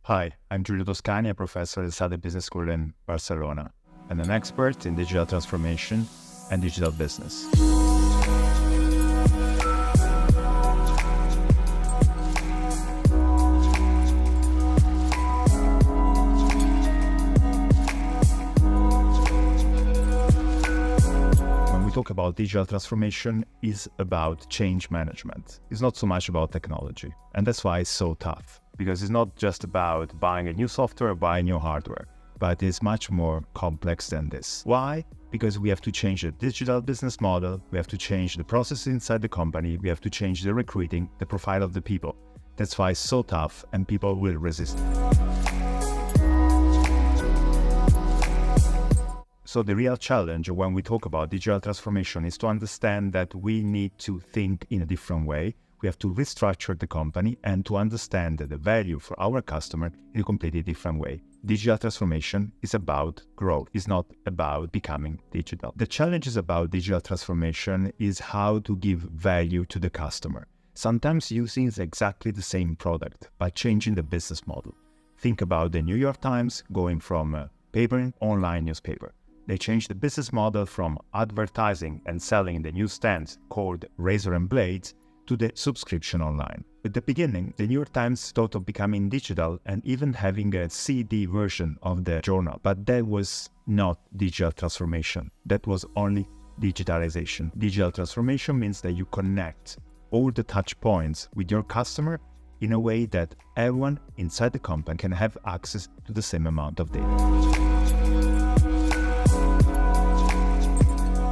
Hi, I'm Giulio Toscani, a professor at Esade Business School in Barcelona, and an expert in digital transformation and digital business. When we talk about digital transformation, it's about change management. It's not so much about technology, and that's why it's so tough. Because it's not just about buying a new software or buying new hardware, but it's much more complex than this. Why? Because we have to change the digital business model, we have to change the process inside the company, we have to change the recruiting, the profile of the people. That's why it's so tough and people will resist. So the real challenge when we talk about digital transformation is to understand that we need to think in a different way. We have to restructure the company and to understand the value for our customer in a completely different way. Digital transformation is about growth. It's not about becoming digital. The challenges about digital transformation is how to give value to the customer. Sometimes using exactly the same product, but changing the business model. Think about the New York Times going from a paper and online newspaper. They changed the business model from advertising and selling the newsstands called razor and blades to the subscription online. At the beginning, the New York Times thought of becoming digital and even having a CD version of the journal, but that was not digital transformation. That was only digitalization. Digital transformation means that you connect all the touch points with your customer in a way that everyone inside the company can have access to the same amount of data.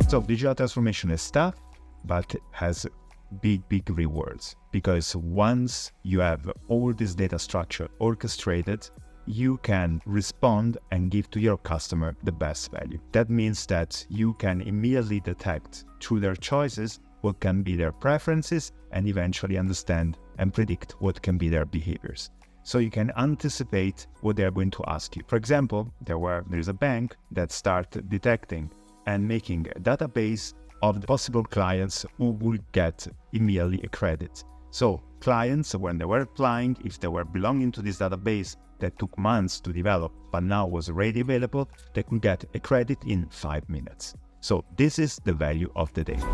So digital transformation is tough, but has big rewards, because once you have all this data structure orchestrated, you can respond and give to your customer the best value. That means that you can immediately detect through their choices what can be their preferences and eventually understand and predict what can be their behaviors. So you can anticipate what they're going to ask you. For example, there is a bank that started detecting and making a database of the possible clients who would get immediately a credit. So clients, when they were applying, if they were belonging to this database that took months to develop, but now was already available, they could get a credit in 5 minutes. So this is the value of the data.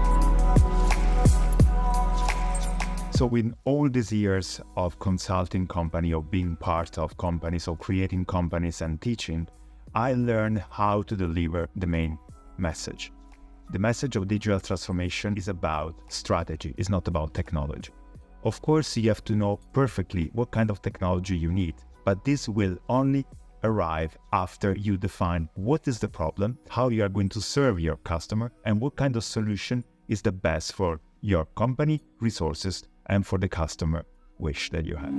So in all these years of consulting company, of being part of companies, of creating companies and teaching, I learned how to deliver the main message. The message of digital transformation is about strategy, it's not about technology. Of course, you have to know perfectly what kind of technology you need, but this will only arrive after you define what is the problem, how you are going to serve your customer, and what kind of solution is the best for your company, resources, and for the customer wish that you have.